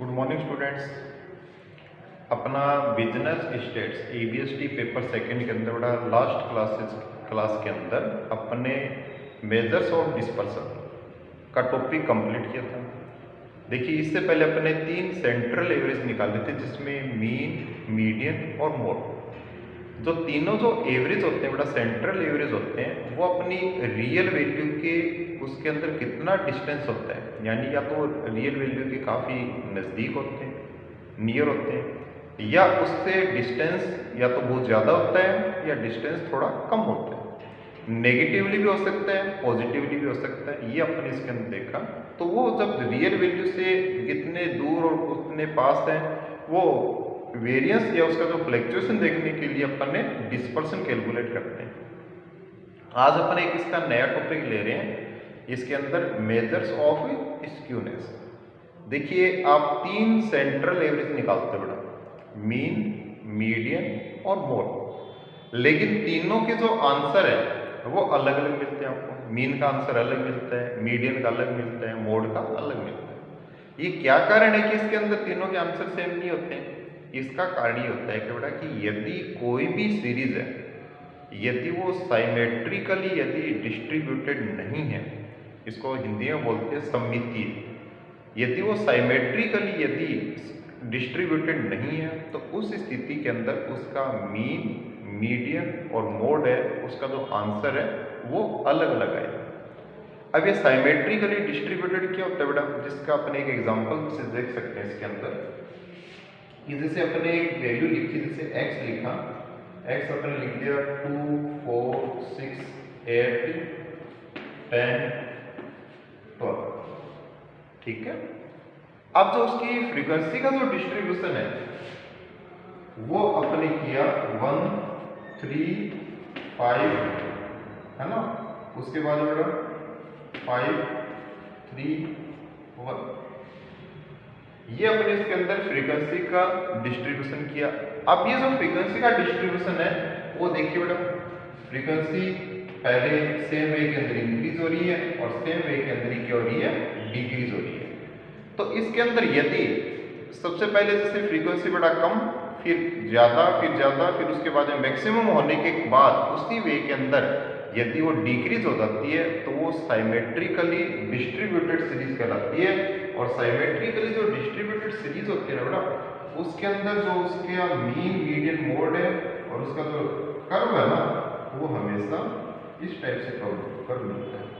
Good morning students. अपना business stats ABST paper second के अंदर बड़ा लास्ट क्लास के अंदर अपने मेजर्स ऑफ डिस्पर्सन का टॉपिक कंप्लीट किया था। देखिए, इससे पहले अपने 3 सेंट्रल एवरेज निकाले थे, जिसमें मीन, मीडियन और मोड। जो तीनों जो एवरेज होते हैं, बड़ा सेंट्रल एवरेज होते हैं, वो अपनी रियल वैल्यू के उसके अंदर कितना डिस्टेंस होता है, यानी या तो रियल वैल्यू के काफ़ी नज़दीक होते हैं, नियर होते हैं, या उससे डिस्टेंस या तो बहुत ज़्यादा होता है या डिस्टेंस थोड़ा कम होता है। नेगेटिवली भी हो सकता है, पॉजिटिवली भी हो सकता है। ये अपने इसके अंदर देखा, तो वो जब रियल वैल्यू से कितने दूर और कितने पास है, वो वेरिएंस या उसका जो फ्लक्चुएशन देखने के लिए अपन ने डिस्पर्सन कैलकुलेट करते हैं। आज अपन एक इसका नया टॉपिक ले रहे हैं, इसके अंदर मेजर्स ऑफ स्क्यूनेस। देखिए, आप 3 सेंट्रल एवरेज निकालते हो, बड़ा मीन, मीडियन और मोड, लेकिन तीनों के जो आंसर है वो अलग अलग मिलते हैं आपको। मीन का आंसर अलग मिलता है, मीडियन का अलग मिलता है, मोड का अलग मिलता है। ये क्या कारण है कि इसके अंदर तीनों के आंसर सेम नहीं होते हैं? इसका कारण ये होता है कि बेटा कि यदि कोई भी सीरीज है, यदि वो साइमेट्रिकली यदि डिस्ट्रीब्यूटेड नहीं है, इसको हिंदी में बोलते हैं सममितीय, यदि वो साइमेट्रिकली यदि डिस्ट्रीब्यूटेड नहीं है, तो उस स्थिति के अंदर उसका मीन, मीडियन और मोड है, उसका जो आंसर है वो अलग अलग आएगा। अब ये साइमेट्रिकली डिस्ट्रीब्यूटेड क्या होता है बेटा, जिसका अपने एक एग्जांपल से देख सकते हैं इसके अंदर। कि जैसे अपने एक वैल्यू लिखी, जैसे x लिखा, x अपने लिख दिया 2, 4, 6, 8, 10, 12, ठीक है। अब जो उसकी फ्रीक्वेंसी का जो डिस्ट्रीब्यूशन है वो अपने किया 1, 3, 5, है ना। उसके बाद बेटा 5, 3, 1, ये अपने इसके अंदर फ्रीक्वेंसी का डिस्ट्रीब्यूशन किया। अब ये जो फ्रीक्वेंसी का डिस्ट्रीब्यूशन है वो देखिए बेटा, फ्रीक्वेंसी पहले सेम वे के अंदर इंक्रीज हो रही है और सेम वे के अंदर क्या हो रही है, डिक्रीज हो रही है। तो इसके अंदर यदि सबसे पहले जैसे फ्रीक्वेंसी बड़ा कम, फिर ज़्यादा, फिर उसके बाद में मैक्सिमम होने के बाद उसी वे के अंदर यदि वो डिक्रीज हो जाती है तो वो साइमेट्रिकली डिस्ट्रीब्यूटेड सीरीज कहलाती है। और साइमेट्रिकली जो डिस्ट्रीब्यूटेड सीरीज होती है ना बेटा, उसके अंदर जो उसके मीन, मीडियन, मोड है और उसका जो कर्व है ना, वो हमेशा इस टाइप से कर्व मिलता है।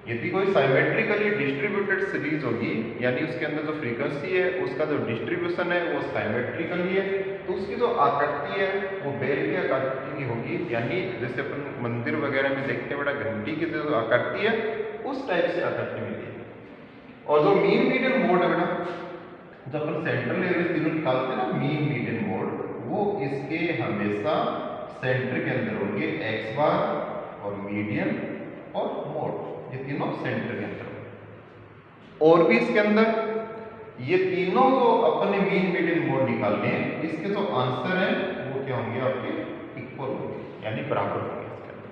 यदि कोई साइमेट्रिकली डिस्ट्रीब्यूटेड सीरीज होगी, यानी उसके अंदर जो फ्रीक्वेंसी है उसका जो डिस्ट्रीब्यूशन है वो साइमेट्रिकली है, तो उसकी जो आकृति है वो बेल की आकृति की होगी, यानी जैसे अपन मंदिर वगैरह में देखते हैं बड़ा घंटी की जो आकृति है उस टाइप से आकृति मिलती है। और जो मीन, मीडियन, मोड है बेटा, जब अपन सेंट्रल एवरेज तीनों निकालते हैं ना, मीन, मीडियन, मोड, वो इसके हमेशा सेंटर के अंदर होंगे, एक्स बार और मीडियन और मोड, ये तीनों सेंटर के अंदर। और भी इसके अंदर ये तीनों जो अपने मीन, मीडियन, मोड निकालने हैं, इसके जो आंसर हैं वो क्या होंगे, आपके इक्वल होंगे, यानी बराबर होंगे इसके अंदर,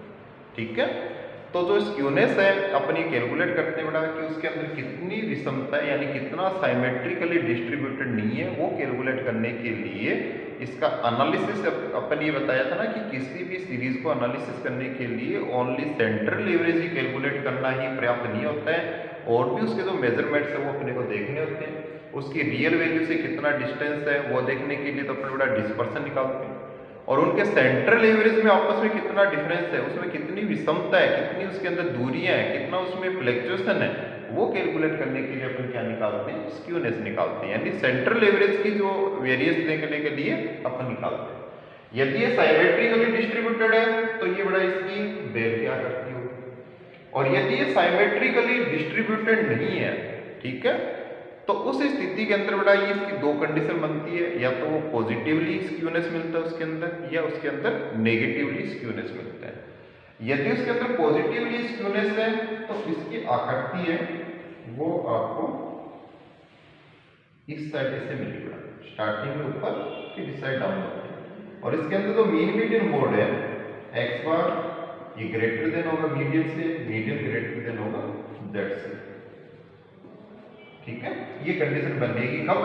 ठीक है। तो जो स्क्यूनेस है अपनी कैलकुलेट करते हैं बेटा कि उसके अंदर कितनी विषमता है, यानी कितना साइमेट्रिकली डिस्ट्रीब्यूटेड नहीं है, वो कैलकुलेट करने के लिए इसका एनालिसिस अपन ये बताया था ना कि किसी भी सीरीज को एनालिसिस करने के लिए ओनली सेंट्रल एवरेज ही कैलकुलेट करना ही पर्याप्त नहीं होता है, और भी उसके जो मेजरमेंट्स है वो अपने को देखने होते हैं। उसकी रियल वैल्यू से कितना डिस्टेंस है वो देखने के लिए तो अपने बड़ा डिस्पर्सन निकालते हैं, और उनके सेंट्रल एवरेज में आपस में कितना डिफरेंस है, उसमें कितनी विषमता है, कितनी उसके अंदर दूरियां हैं, कितना उसमें फ्लक्चुएशन है, वो कैलकुलेट करने के लिए अपन क्या निकालते हैं, स्क्यूनेस निकालते हैं, यानी सेंट्रल एवरेज की जो वेरिएंस देखने के लिए अपन निकालते हैं। यदि ये साइमेट्रिकली डिस्ट्रीब्यूटेड है तो ये बड़ा इसकी बेल क्या करती होगी, और यदि ये साइमेट्रिकली डिस्ट्रीब्यूटेड नहीं है, ठीक है, तो उस स्थिति के अंदर बेटा ये इसकी 2 कंडीशन बनती है, या तो वो पॉजिटिवली स्क्यूनेस मिलता है उसके अंदर, या उसके अंदर नेगेटिवली स्क्यूनेस मिलता है। यदि उसके अंदर पॉजिटिवली स्क्यूनेस है तो इसकी आकृति है वो आपको इस साइड से मिलेगा, स्टार्टिंग में ऊपर फिर इस साइड डाउन होती है। और इसके अंदर जो मीन, मीडियन, मोड है, एक्स बार ये ग्रेटर देन होगा मीडियन से, मीडियन ग्रेटर देन होगा जेड से, ठीक है, ये कंडीशन बनेगी कब?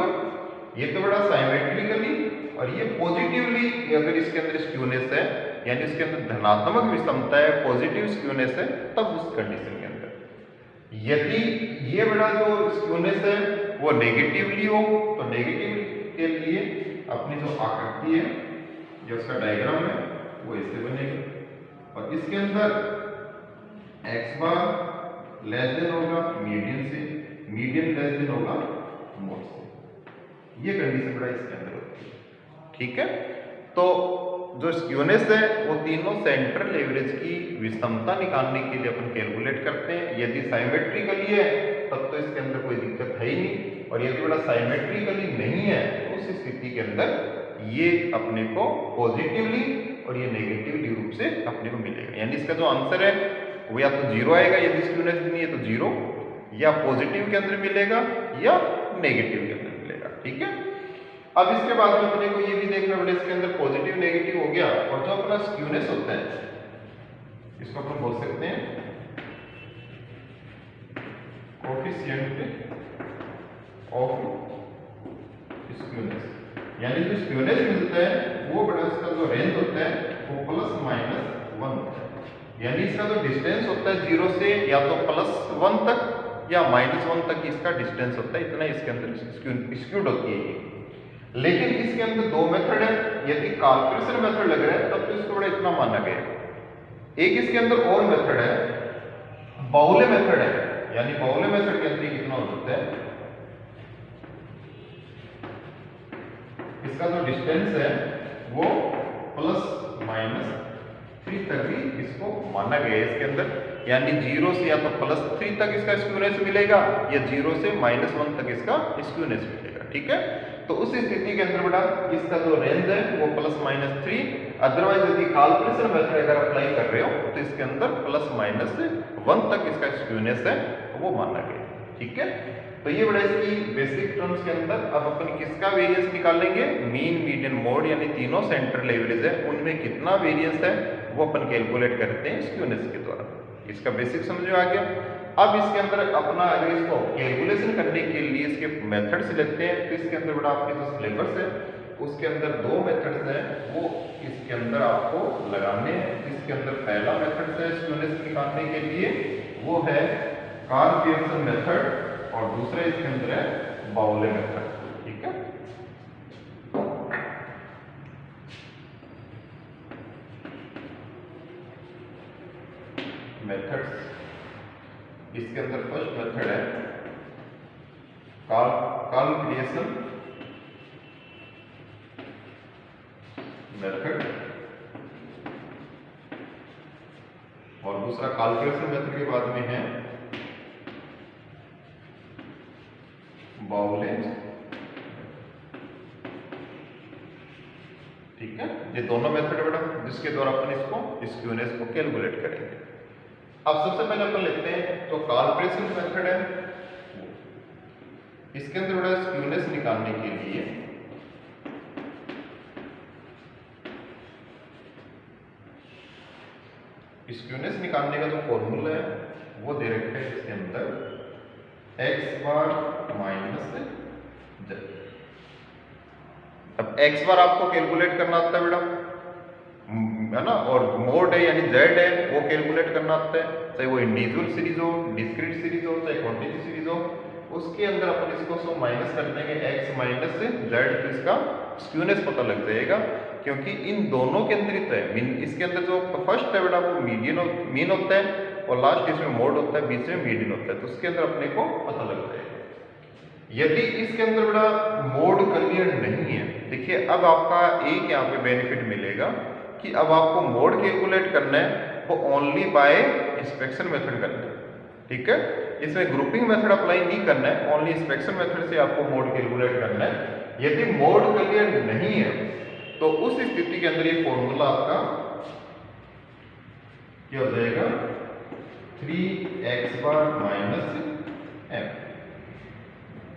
ये तो बड़ा साइमेट्रिकली और ये पॉजिटिवली अगर इसके अंदर स्क्यूनेस है, यानी इसके अंदर धनात्मक विषमता है, पॉजिटिव स्क्यूनेस है, तब उस कंडीशन के अंदर यदि ये बड़ा जो स्क्यूनेस है वो नेगेटिवली हो, तो नेगेटिव के लिए अपनी जो आकृति है, जो उसका डायग्राम है, वो ऐसे बनेगा और इसके अंदर एक्स बार लेस देन होगा मीडियन से, मीडियन लेस देन होगा मोड से। ये कंडीशन बड़ा इसके अंदर होती है। ठीक है, तो जो स्क्यूनेस है वो तीनों सेंट्रल एवरेज की विषमता निकालने के लिए अपन कैलकुलेट करते हैं। यदि साइमेट्रिकली है तब तो इसके अंदर कोई दिक्कत है ही नहीं, और यदि बड़ा साइमेट्रिकली नहीं है तो उस स्थिति के अंदर ये अपने को पॉजिटिवली और ये नेगेटिवली रूप से अपने को मिलेगा। यानी इसका जो आंसर है वो या तो जीरो आएगा, यदि स्क्यूनेस नहीं है तो जीरो, या पॉजिटिव के अंदर मिलेगा या नेगेटिव के अंदर मिलेगा। ठीक है, अब इसके बाद में अपने को ये भी देखना पड़ेगा, इसके अंदर पॉजिटिव नेगेटिव हो गया, और जो अपना स्क्यूनेस होता है इसको अपन बोल सकते हैं कोएफिशिएंट ऑफ स्क्यूनेस। यानी जो स्क्यूनेस मिलता है वो बड़ा इसका जो रेंज होता है वो प्लस माइनस 1 होता है। यानी इसका जो डिस्टेंस होता है 0 से या तो +1 तक या -1 तक इसका डिस्टेंस होता है, इतना इसके अंदर स्क्यूड होती है ये। लेकिन इसके अंदर दो मेथड है, यदि कैलकुलेशन मेथड लग रहा है तब तो इसको बड़ा इतना माना गया। एक इसके अंदर और मेथड है, बाउले मेथड है, यानी बाउले मेथड के अंदर कितना होता है, इसका जो डिस्टेंस है वो ±3 तक भी इसको माना गया है इसके अंदर। यानी 0 से या तो +3 तक इसका स्क्यूनेस मिलेगा या 0 से -1 तक इसका स्क्यूनेस मिलेगा। ठीक है, तो उस स्थिति के अंदर बेटा इसका जो रेंज है वो ±3, अदरवाइज यदि कैलकुलेशन मेथड अगर अप्लाई कर रहे हो तो इसके अंदर +-1 तक इसका स्क्यूनेस है वो माना गया। ठीक है, तो ये बड़ा इसकी बेसिक टर्म्स के अंदर। अब अपन किसका वेरिएंस निकालेंगे, मीन मीडियन मोड, यानी तीनों सेंट्रल एवरेज है उनमें कितना वेरिएंस है वो अपन कैलकुलेट करते हैं स्क्यूनेस के द्वारा। इसका बेसिक समझ में आ गया। अब इसके अंदर अपना अगर इसको कैलकुलेशन करने के लिए इसके मेथड्स लेते हैं तो इसके अंदर बड़ा आपके जो सिलेबस है उसके अंदर दो मेथड्स हैं वो इसके अंदर आपको लगाने हैं। इसके अंदर पहला मेथड है स्क्यूनेस निकालने के लिए वो है कार्ल-पियर्सन मेथड, और दूसरा इसके अंदर है बाउले मेथड। ठीक है, मेथड्स इसके अंदर फर्स्ट मेथड है कार्ल-पियर्सन मेथड, और दूसरा कार्ल-पियर्सन मेथड के बाद में है बाउले। ठीक है, ये दोनों मेथड है बेटा जिसके द्वारा अपन इसको स्क्यूनेस को कैलकुलेट करेंगे। अब सबसे पहले अपन लेते हैं तो कार्ल-पियर्सन मेथड है, इसके अंदर बड़ा स्क्यूनेस निकालने के लिए स्क्यूनेस निकालने का जो फॉर्मूला है वो दे रखा है इसके अंदर x बार माइनस z। अब x बार आपको कैलकुलेट करना आता है बेटा, है ना, और मोड है यानी z है वो कैलकुलेट करना आता है, चाहे वो इंडिविजुअल सीरीज हो, डिस्क्रीट सीरीज हो, चाहे क्वांटिटी सीरीज हो। उसके अंदर अपन इसको सो माइनस कर देंगे x माइनस z, तो इसका स्क्यूनेस पता लग जाएगा, क्योंकि इन दोनों के अंदर ही तो है। इसके अंदर जो फर्स्ट है बेटा वो मीन होता है, और लास्ट इसमें मोड होता है, बीच में मीडियन होता है, तो उसके अंदर अपने को पता लग जाएगा। यदि इसके अंदर बड़ा मोड क्लियर नहीं है, देखिए अब आपका एक यहाँ पे बेनिफिट मिलेगा कि अब आपको मोड कैलकुलेट करना है वो ओनली बाय इंस्पेक्शन मेथड करना है। ठीक है, इसमें ग्रुपिंग मेथड अप्लाई नहीं करना है, ओनली इंस्पेक्शन मेथड से आपको मोड कैलकुलेट करना है। यदि मोड क्लियर नहीं है तो उस स्थिति के अंदर ये फॉर्मूला आपका क्या हो जाएगा, 3x बार माइनस m।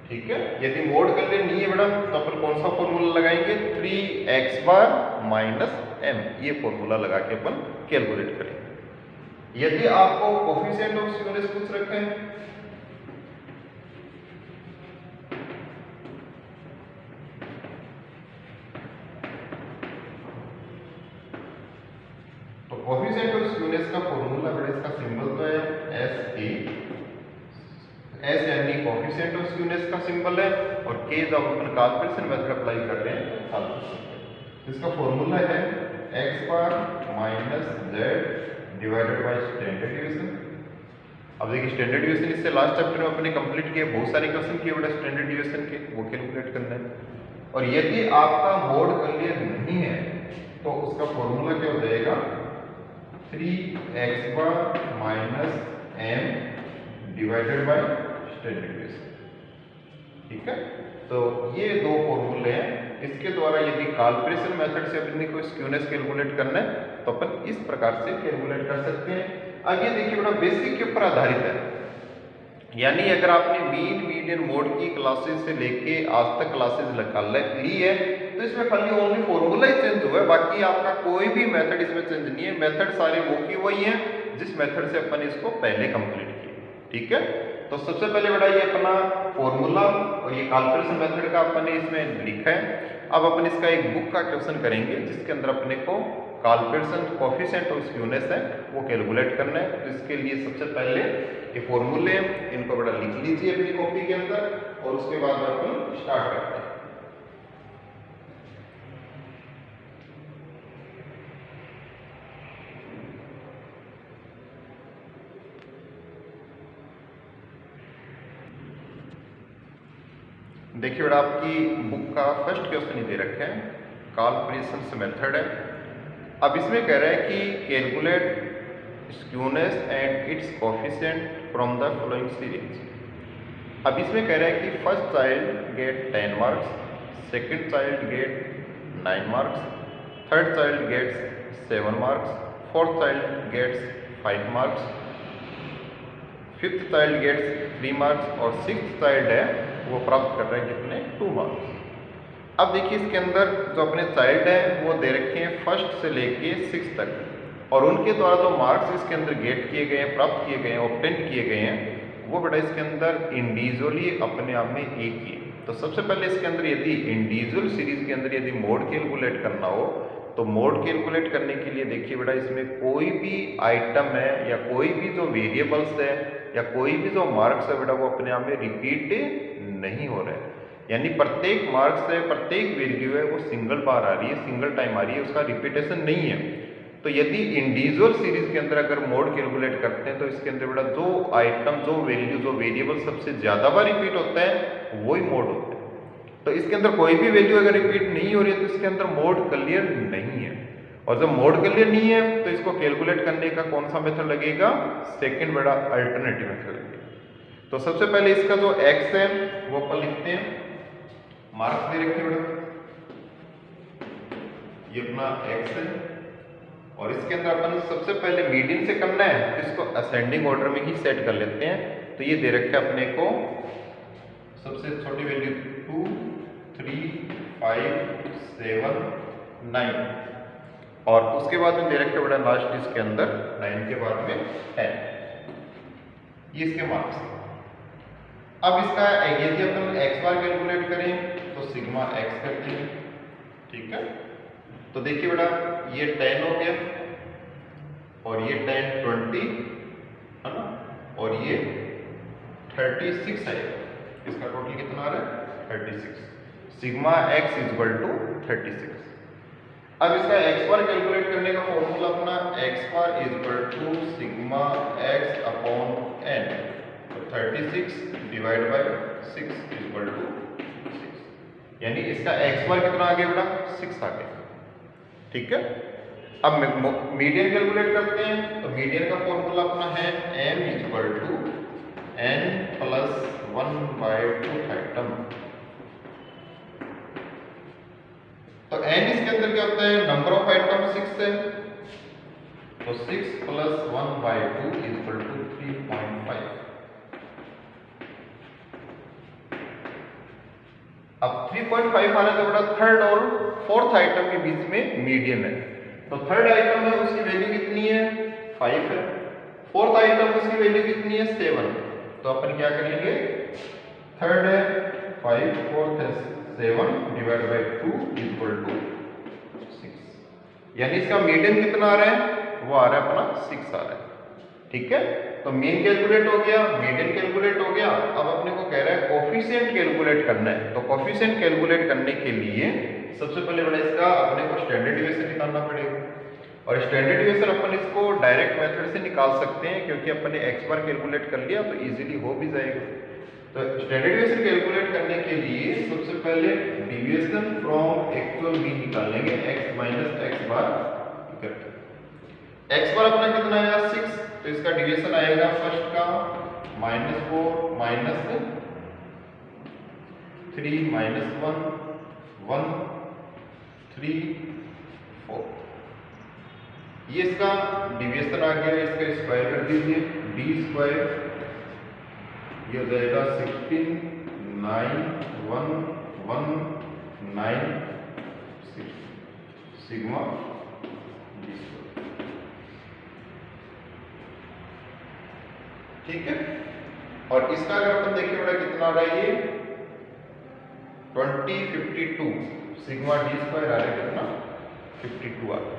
ठीक है, यदि मोड क्लियर नहीं है बेटा तो अपन कौन सा फॉर्मूला लगाएंगे, 3x बार माइनस m, ये फॉर्मूला लगा के अपन कैलकुलेट करेंगे। यदि आपको कोफिशिएंट ऑफ स्क्यूनेस पूछ रखे हैं स्क्यूनेस का फॉर्मूला बेटा, इसका सिंबल तो है एस ए, एस यानी कोएफिशिएंट ऑफ स्क्यूनेस का सिंबल है, और के जब अपन कैलकुलेशन मेथड अप्लाई कर रहे हैं इसका फॉर्मूला है x bar minus Z divided by standard division. अब देखिए स्टैंडर्ड डिवीजन इससे लास्ट चैप्टर में अपने कंप्लीट किए, बहुत सारे क्वेश्चन किए बेटा स्टैंडर्ड डिवीजन के, वो कैलकुलेट करना है। और यदि आपका मोड क्लियर नहीं है तो उसका फॉर्मूला क्या हो जाएगा 3x bar minus m divided by standard division. ठीक है, तो ये दो फॉर्मूले हैं, इसके द्वारा यदि कैलकुलेशन मेथड से अपने को स्क्यूनेस कैलकुलेट करना है तो अपन इस प्रकार से कैलकुलेट कर सकते हैं। अब ये देखिए बड़ा बेसिक के ऊपर आधारित है, यानी अगर आपने मीन मीडियन मोड की क्लासेस से लेके आज तक क्लासेस ली है तो इसमें खाली ओनली फॉर्मूला ही चेंज हुआ है, बाकी आपका कोई भी मेथड इसमें चेंज नहीं है। मेथड सारे वो की वही हैं जिस मेथड से अपन इसको पहले कंप्लीट किए। ठीक है, तो सबसे पहले बेटा ये अपना फॉर्मूला और ये कैलकुलेशन मेथड का अपन ने इसमें लिखा है। अब अपन इसका एक बुक का क्वेश्चन करेंगे जिसके अंदर अपने को कैलकुलेशन कोएफिशिएंट ऑफ स्क्यूनेस है वो कैलकुलेट करना है। तो इसके लिए सबसे पहले ये फॉर्मूले इनको बड़ा लिख लीजिए अपनी कॉपी के अंदर, और उसके बाद में अपन स्टार्ट करते हैं। देखिए बेटा आपकी बुक का फर्स्ट क्वेश्चन ही दे रखा है, कैलकुलेशन मेथड है। अब इसमें कह रहा है कि calculate skewness and its coefficient from the following series. अब इसमें कह रहा है कि first child get 10 marks, second child get 9 marks, third child gets 7 marks, fourth child gets 5 marks, fifth child gets 3 marks, और सिक्स्थ चाइल्ड है वो प्राप्त कर रहा है कितने 2 मार्क्स। अब देखिए इसके अंदर जो अपने चाइल्ड है वो दे रखे हैं फर्स्ट से लेके 6 तक, और उनके द्वारा जो मार्क्स इसके अंदर गेट किए गए हैं, प्राप्त किए गए हैं, ऑब्टेन किए गए हैं, वो बेटा इसके अंदर इंडिविजुअली अपने आप में एक ही है। तो सबसे पहले इसके अंदर यदि इंडिविजुअल सीरीज के अंदर यदि मोड कैलकुलेट करना हो तो मोड कैलकुलेट करने के लिए देखिए बेटा इसमें कोई भी आइटम है या कोई भी जो वेरिएबल्स है या कोई भी जो मार्क्स है बेटा वो अपने आप में रिपीट नहीं हो रहा है, यानी प्रत्येक मार्क्स है, प्रत्येक वैल्यू है वो सिंगल बार आ रही है, सिंगल टाइम आ रही है, उसका रिपीटेशन नहीं है। तो यदि इंडिविजुअल सीरीज के अंदर अगर मोड कैलकुलेट करते हैं तो इसके अंदर बेटा जो आइटम, जो वैल्यू, जो वेरिएबल सबसे ज्यादा बार रिपीट होता है वही मोड होता है। तो इसके अंदर कोई भी वैल्यू अगर रिपीट नहीं हो रही है तो इसके अंदर मोड क्लियर नहीं है, और जब मोड क्लियर नहीं है तो इसको कैलकुलेट करने का कौन सा मेथड लगेगा, सेकंड बेटा अल्टरनेटिव मेथड लगेगा। तो सबसे पहले इसका जो x है वो अपन लिखते हैं, मार्क्स दे रखे बेटा ये अपना x है, और इसके अंदर अपन सबसे पहले मीडियन से करना है तो इसको असेंडिंग ऑर्डर में ही सेट कर लेते हैं। तो ये दे रखे अपने को सबसे छोटी वैल्यू 2, 3, 5, 7, 9, और उसके बाद में दे रखे बेटा लास्ट इसके अंदर 9 के बाद में 10। ये इसके मार्क्स है। अब इसका यदि अपन x बार कैलकुलेट करें तो सिग्मा x करते हैं। ठीक है, तो देखिए बेटा ये 10 हो गया, और ये 10 20 है ना, और ये 36 है, इसका टोटल कितना आ रहा है 36, सिग्मा x इक्वल टू 36। अब इसका x बार कैलकुलेट करने का फॉर्मूला अपना x bar equal to sigma x upon n, 36 divide by 6 equal to 6, यानी इसका x बार कितना आ गया बेटा 6 आ गया। ठीक है, अब मीडियन कैलकुलेट करते हैं तो मीडियन का फॉर्मूला अपना है m equal to n plus 1/2 item. तो n इसके अंदर क्या होता है, नंबर ऑफ आइटम 6 है, तो 6 प्लस 1/2 इक्वल टू 3.5। अब 3.5 आने तो बेटा थर्ड और फोर्थ आइटम के बीच में मीडियन है, तो थर्ड आइटम है उसकी वैल्यू कितनी है 5 है, फोर्थ आइटम उसकी वैल्यू कितनी है 7। तो अपन क्या करेंगे, थर्ड है 5, फोर्थ है 7 डिवाइड बाय 2 इक्वल टू 6, यानी इसका मीडियन कितना आ रहा है वो आ रहा है अपना 6 आ रहा है। ठीक है, तो मीन कैलकुलेट हो गया, मीडियन कैलकुलेट हो गया। अब अपने को कह रहा है कोफिशिएंट कैलकुलेट करना है। तो कोफिशिएंट कैलकुलेट करने के लिए सबसे पहले बड़ा इसका अपने को स्टैंडर्ड डिविएशन निकालना पड़ेगा। और स्टैंडर्ड डिविएशन अपन इसको डायरेक्ट मेथड से निकाल सकते हैं, क्योंकि अपन ने x बार कैलकुलेट कर लिया तो इजीली हो भी जाएगा। तो स्टैंडर्ड डिविएशन कैलकुलेट करने के लिए सबसे पहले डिविएशन फ्रॉम एक्चुअल मीन निकालेंगे, x माइनस x बार करके। x बार अपना कितना आया 6, तो इसका डिविएशन आएगा फर्स्ट का -4 माइनस 3 माइनस 1 1 3 4, ये इसका डिविएशन आ गया। इसका स्क्वायर कर दीजिए, d स्क्वायर ये हो जाएगा 16 9 1 1 9 6 सिग्मा d स्क्वायर। ठीक है, और इसका अगर अपन देखिए बड़ा कितना आ रहा है, ये 52 सिग्मा d स्क्वायर आ रहा है, कितना 52 आ रहा है।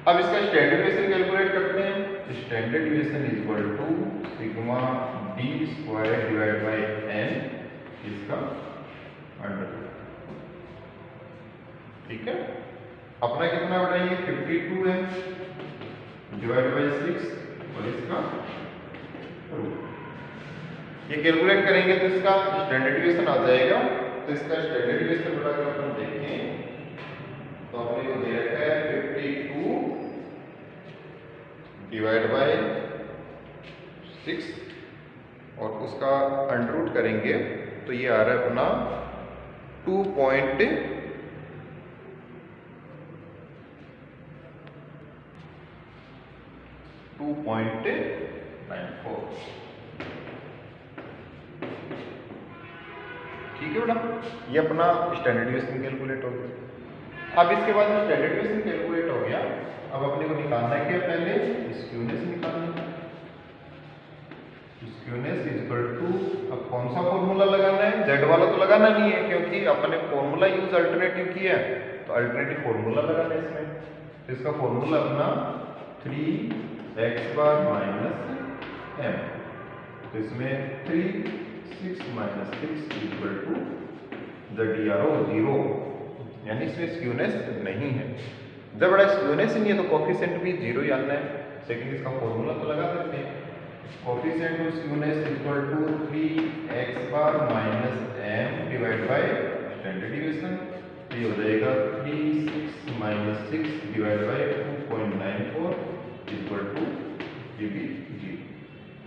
अब इसका स्टैंडर्ड डिविएशन कैलकुलेट करते हैं। Standard deviation is equal to sigma d square divide by n इसका अंडर। ठीक है, अपना कितना बड़ा ये 52 है डिवाइड बाय 6 और इसका रूट। ये कैलकुलेट करेंगे तो इसका स्टैंडर्ड डिविएशन आ जाएगा। तो इसका स्टैंडर्ड डिविएशन बड़ा अगर अपन देखें तो अपने को दे रखा है 52 डिवाइड बाय 6 और उसका अंडर रूट करेंगे तो ये आ रहा है अपना 2.94। ठीक है बेटा, ये अपना स्टैंडर्ड डिविएशन कैलकुलेट हो गया। अब इसके बाद स्टैंडर्ड डिविएशन कैलकुलेट हो गया, अब अपने को निकालना है क्या, पहले स्क्यूनेस निकालना है। स्क्यूनेस इज इक्वल टू, अब कौन सा फॉर्मूला लगाना है, जेड वाला तो लगाना नहीं है क्योंकि अपने फॉर्मूला यूज अल्टरनेटिव किया है, तो अल्टरनेटिव फॉर्मूला लगाना है इसमें। तो इसका फॉर्मूला अपना 3x बार माइनस m, तो इसमें 3 6 माइनस 6 इक्वल टू ZDRO 0, यानी इसमें स्क्यूनेस नहीं है। जब बड़ा स्क्यूनेस नहीं है तो कोफिशिएंट भी 0 ही आना है। सेकंड इसका फॉर्मूला तो लगा सकते हैं, coefficient of skewness equal to 3x bar minus m divide by standard deviation. ये हो जाएगा 3 6 minus 6 divide by 2.94 equal to ये भी 0,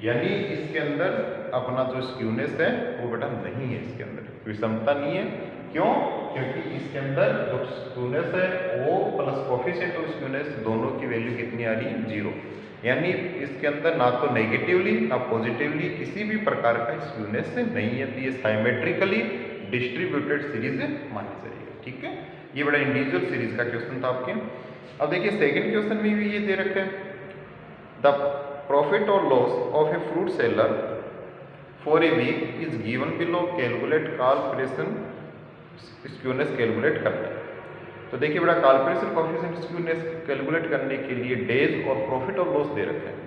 यानी इसके अंदर अपना जो स्क्यूनेस है वो बेटा नहीं है, इसके अंदर विषमता नहीं है। क्यों? क्योंकि इसके अंदर जो स्क्यूनेस है वो प्लस कोफिशिएंट ऑफ स्क्यूनेस दोनों की वैल्यू कितनी आ रही है, 0, यानी इसके अंदर ना तो नेगेटिवली ना पॉजिटिवली किसी भी प्रकार का स्क्यूनेस नहीं है। तो ये साइमेट्रिकली डिस्ट्रीब्यूटेड सीरीज मानी जाएगी। ठीक है, ये बड़ा इंडिविजुअल सीरीज का क्वेश्चन था आपके। अब देखिए सेकंड क्वेश्चन में भी ये दे रखा है, द प्रॉफिट और loss of a fruit seller for a week is given below, calculate corporation skewness calculate करना है। तो देखिए बड़ा कॉर्पोरेशन कोफिशिएंट स्क्यूनेस कैलकुलेट करने के लिए डेज और प्रॉफिट और लॉस दे रखे हैं।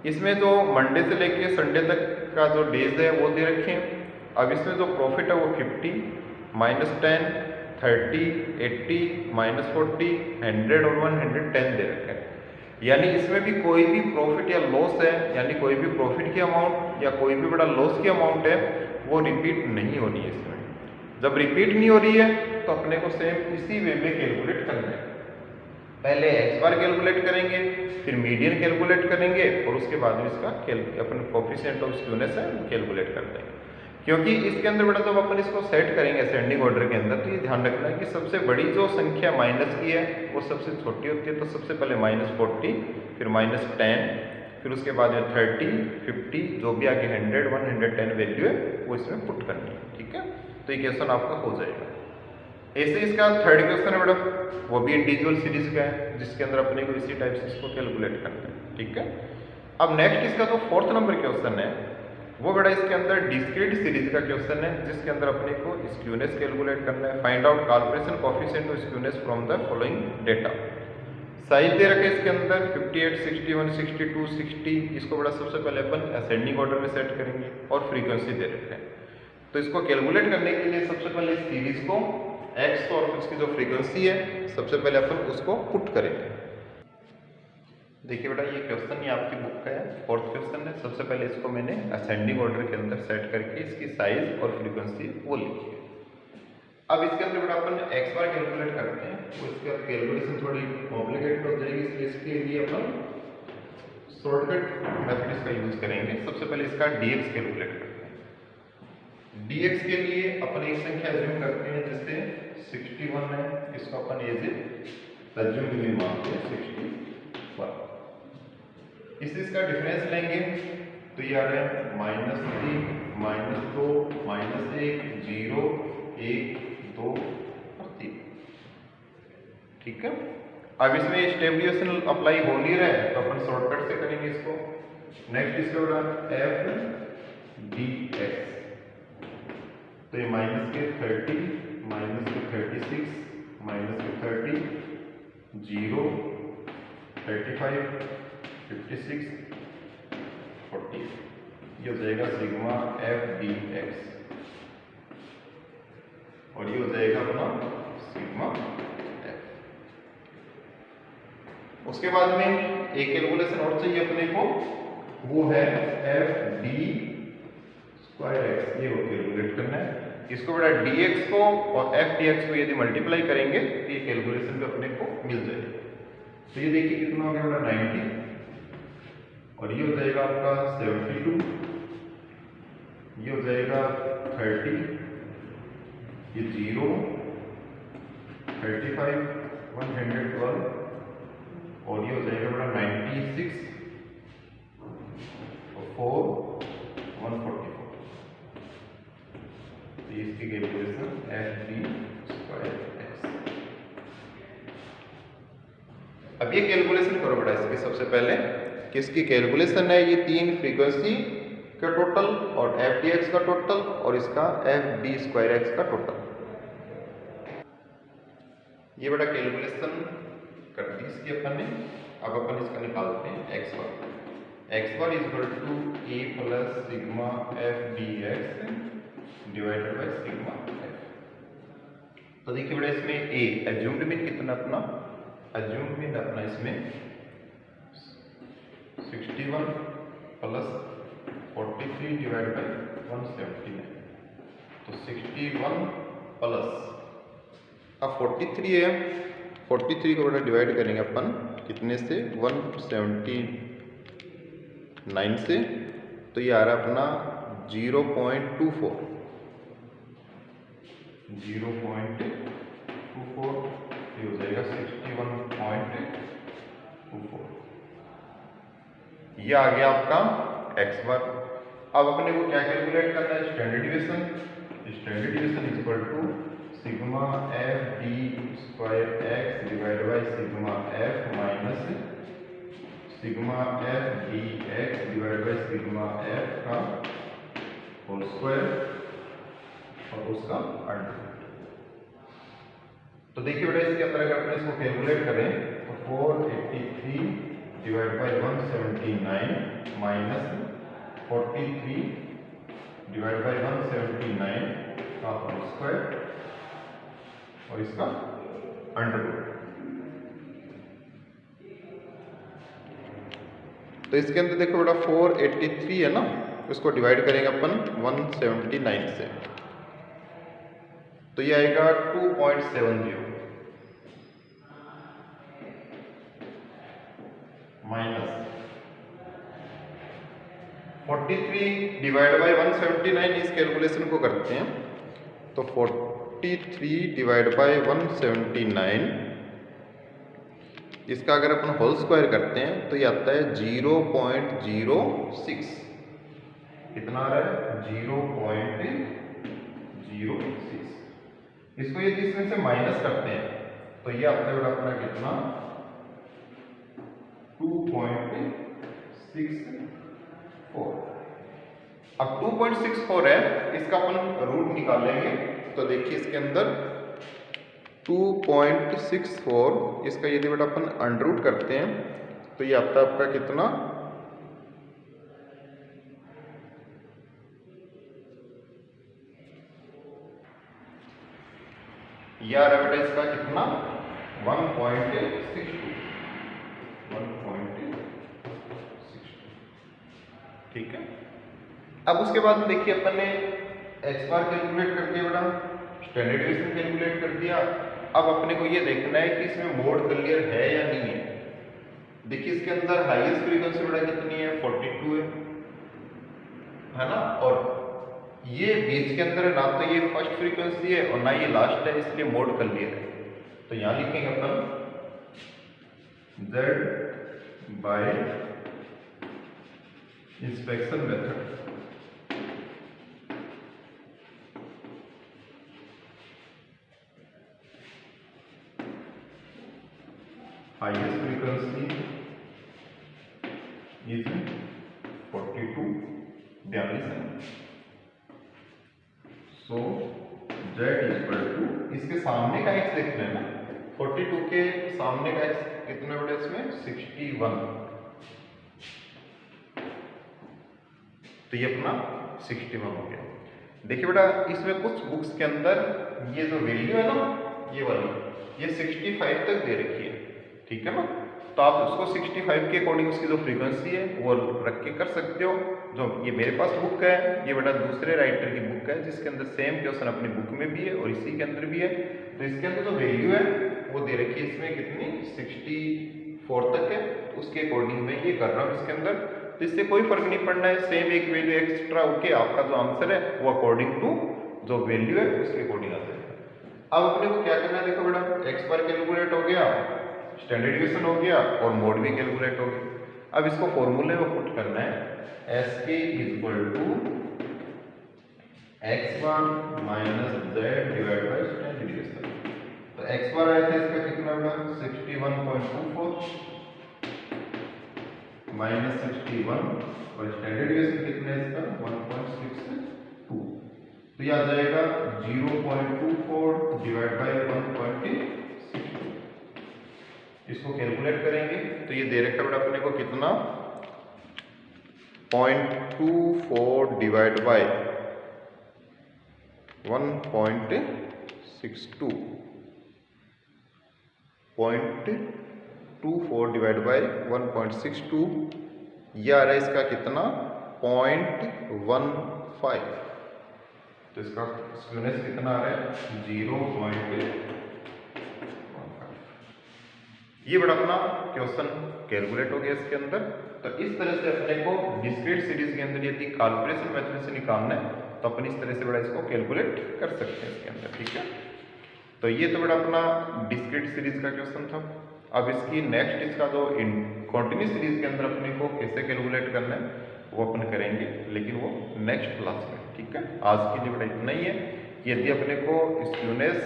इसमें जो मंडे से लेके संडे तक का जो डेज है वो दे रखे हैं। अब इसमें जो प्रॉफिट है वो 50 -10 30 80 -40 100 और 110 दे रखे हैं। यानी इसमें भी कोई भी प्रॉफिट या लॉस है, यानी कोई भी प्रॉफिट की अमाउंट या कोई भी बड़ा लॉस की अमाउंट है वो रिपीट नहीं हो रही है। इसमें जब रिपीट नहीं हो रही है तो अपने को सेम इसी वे में कैलकुलेट करना है। पहले x बार कैलकुलेट करेंगे, फिर मीडियन कैलकुलेट करेंगे और उसके बाद में इसका अपन कोफिशिएंट ऑफ स्क्यूनेस है कैलकुलेट कर देंगे। क्योंकि इसके अंदर बेटा जब अपन इसको सेट करेंगे असेंडिंग ऑर्डर के अंदर, तो ये ध्यान रखना है कि सबसे बड़ी जो संख्या माइनस की है वो सबसे छोटी होती है। तो सबसे पहले -40, फिर -10, फिर उसके बाद में 30 50, जो भी आगे 100 110 वैल्यू है वो इसमें पुट करनी है। ठीक है, तो ये क्वेश्चन आपका हो जाएगा। ऐसे इसका थर्ड क्वेश्चन है मैडम, वो भी इंडिविजुअल सीरीज का है जिसके अंदर अपने को इसी टाइप से इसको कैलकुलेट करना है। ठीक है, अब नेक्स्ट इसका जो फोर्थ नंबर क्वेश्चन है वो बड़ा इसके अंदर डिस्क्रीट सीरीज का क्वेश्चन है जिसके अंदर अपने को स्क्यूनेस कैलकुलेट करना है। Find out Karl Pearson's coefficient of skewness from the following data. Size दे रखे इसके अंदर 58, 61, 62, 60। इसको बड़ा सबसे पहले अपन असेंडिंग ऑर्डर में सेट करेंगे और फ्रीक्वेंसी दे रखे हैं। तो इसको कैलकुलेट करने के लिए सबसे पहले इस सीरीज को एक्स और इसकी जो फ्रीक्वेंसी है सबसे पहले अपन उसको पुट करेंगे। देखिए बेटा ये क्वेश्चन ये आपकी बुक का है, 4th क्वेश्चन है। सबसे पहले इसको मैंने असेंडिंग ऑर्डर के अंदर सेट करके इसकी साइज और फ्रीक्वेंसी वो लिखी है। अब इसके अंदर बेटा अपन एक्स बार कैलकुलेट करते हैं, तो इसका कैलकुलेशन थोड़ी कॉम्प्लिकेटेड हो जाएगी, इसलिए इसके लिए अपन शॉर्टकट मेथड इसका यूज करेंगे। सबसे पहले इसका dx कैलकुलेट करते हैं। dx के लिए अपन एक संख्या अज्यूम करते हैं, जैसे 61 है, इसको अपन एज अज्यूम भी मानते हैं 61। इसका डिफरेंस लेंगे तो ये आ रहा है -3, -2, -1, 0, 1, 2 और 3। ठीक है। अब इसमें स्टेप डिवीजन अप्लाई हो नहीं रहा है तो अपन शॉर्टकट से करेंगे इसको। नेक्स्ट इसका होगा f dx, तो ये माइनस के 30, माइनस के 36, माइनस के 30, 0, 35, 56, 40, ये हो जाएगा सिग्मा f dx और ये हो जाएगा अपना सिग्मा f। उसके बाद में एक कैलकुलेशन और चाहिए अपने को, वो है f d स्क्वायर x, ये वो कैलकुलेट करना है। इसको बड़ा dx को और f dx को यदि मल्टीप्लाई करेंगे तो ये कैलकुलेशन भी अपने को मिल जाएगी। तो ये देखिए कितना हो गया बड़ा 90 और ये हो जाएगा आपका 72, ये हो जाएगा 30, ये 0, 35, 112 और ये हो जाएगा बड़ा 96 और 4, 144। तो इसकी calculation f d square x। अब ये कैलकुलेशन करो बड़ा इसकी सबसे पहले, किसकी कैलकुलेशन है, ये 3 फ्रीक्वेंसी का टोटल और f dx का टोटल और इसका f d स्क्वायर x का टोटल। ये बड़ा कैलकुलेशन कर दी इसकी अपन ने। अब अपन इसका निकालते हैं x bar. x bar is equal to a plus sigma f dx divided by sigma f। तो देखिए बड़ा इसमें a अज्यूम्ड मीन कितना अपना, अज्यूम्ड मीन अपना इसमें 61 प्लस 43 डिवाइड बाय 179। तो 61 प्लस अब 43 है, 43 को बड़ा डिवाइड करेंगे अपन कितने से, 179 से, तो ये आ रहा है अपना 0.24, 0.24, ये हो जाएगा 61.24। ये आ गया आपका x बार। अब अपने को क्या कैलकुलेट करना है, standard division. Standard division is equal to sigma f d square x divide by sigma f minus sigma f d x divide by sigma f का होल स्क्वायर और उसका अंडर। तो देखिए बेटा इसके अंदर अगर अपने इसको कैलकुलेट करें तो 483 divide by 179 minus 43 divide by 179 का होल स्क्वायर और इसका अंडर रूट। तो इसके अंदर देखो बेटा 483 है ना, इसको डिवाइड करेंगे अपन 179 से, तो ये आएगा 2.70 माइनस 43 डिवाइड बाय 179। इस कैलकुलेशन को करते हैं तो 43 डिवाइड बाय 179, इसका अगर अपन होल स्क्वायर करते हैं तो ये आता है 0.06। कितना आ रहा है, 0.06। इसको यदि इसमें से माइनस करते हैं तो ये आता है अपना कितना, 2.64। अब 2.64 है, इसका अपन रूट निकालेंगे तो देखिए इसके अंदर 2.64, इसका यदि बेटा अपन अंडर रूट करते हैं तो ये आता है आपका कितना, ये आ रहा है बेटा इसका कितना 1.62, ठीक है। अब उसके बाद में देखिए अपन ने एक्स बार कैलकुलेट कर दिया बेटा, स्टैंडर्ड डेविएशन कैलकुलेट कर दिया। अब अपने को ये देखना है कि इसमें मोड क्लियर है या नहीं है। देखिए इसके अंदर हाईएस्ट फ्रीक्वेंसी बेटा कितनी है, 42 है ना, और ये बीच के अंदर है ना, तो ये फर्स्ट फ्रीक्वेंसी है और ना ये लास्ट है, इसलिए मोड क्लियर है। तो यहां लिखेंगे अपन Z by inspection method, highest frequency is 42 diameter, so Z equal to, इसके सामने का x देख लेना, 42 के सामने का x कितना बड़ा इसमें 61, तो ये अपना 61 हो गया। देखिए बेटा इसमें कुछ बुक्स के अंदर ये जो वैल्यू है ना, ये वाली, ये 65 तक दे रखी है, ठीक है ना, तो आप उसको 65 के अकॉर्डिंग उसकी जो फ्रीक्वेंसी है वो रख के कर सकते हो। जो ये मेरे पास बुक है, ये बेटा दूसरे राइटर की बुक है जिसके अंदर सेम क्वेश्चन अपनी बुक में भी है और इसी के अंदर भी है। तो इसके अंदर जो वैल्यू है वो दे रखी है इसमें कितनी 64 तक है, तो उसके अकॉर्डिंग मैं ये कर रहा हूँ इसके अंदर। तो इससे कोई फर्क नहीं पड़ना है, सेम एक वैल्यू एक्स्ट्रा होके आपका जो आंसर है वो अकॉर्डिंग टू जो वैल्यू है उसके अकॉर्डिंग आ जाएगा। अब अपने को क्या करना है, देखो बेटा एक्स बार कैलकुलेट हो गया, स्टैंडर्ड डेविएशन हो गया और मोड भी कैलकुलेट हो गया। अब इसको फॉर्मूले में पुट करना है, S K equal to X bar minus Z divide by standard deviation. तो एक्स बार आया था इसका कितना बेटा 61.24 माइनस 61 और स्टैंडर्ड डेविएशन कितना है इसका 1.62, तो ये आ जाएगा 0.24 डिवाइड बाई 1.62। इसको कैलकुलेट करेंगे तो ये दे रखा बेटा अपने को कितना 0.24 डिवाइड बाई 1.62, 0.24 डिवाइड बाई 1.62, ये आ रहा है इसका कितना 0.15, तो इसका स्क्यूनेस कितना आ रहा है 0.15। ये बड़ा अपना क्वेश्चन कैलकुलेट हो गया इसके अंदर। तो इस तरह से अपने को डिस्क्रीट सीरीज के अंदर यदि कैलकुलेशन मेथड से निकालना है तो अपन इस तरह से बड़ा इसको कैलकुलेट कर सकते हैं इसके अंदर, ठीक है। तो ये तो बड़ा अपना डिस्क्रीट सीरीज का क्वेश्चन था। अब इसकी नेक्स्ट इसका जो कॉन्टिन्यूस सीरीज के अंदर अपने को कैसे कैलकुलेट करना है वो अपन करेंगे, लेकिन वो नेक्स्ट क्लास में, ठीक है। आज के लिए बड़ा इतना ही है। यदि अपने को स्क्यूनेस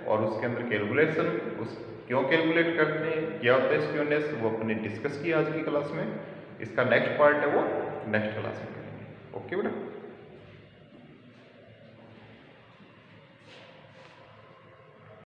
और उसके अंदर कैलकुलेशन उस क्यों कैलकुलेट करते हैं, क्या होता है स्क्यूनेस, वो अपने डिस्कस किया आज की क्लास में। इसका नेक्स्ट पार्ट है वो नेक्स्ट क्लास में करेंगे। ओके बेटा।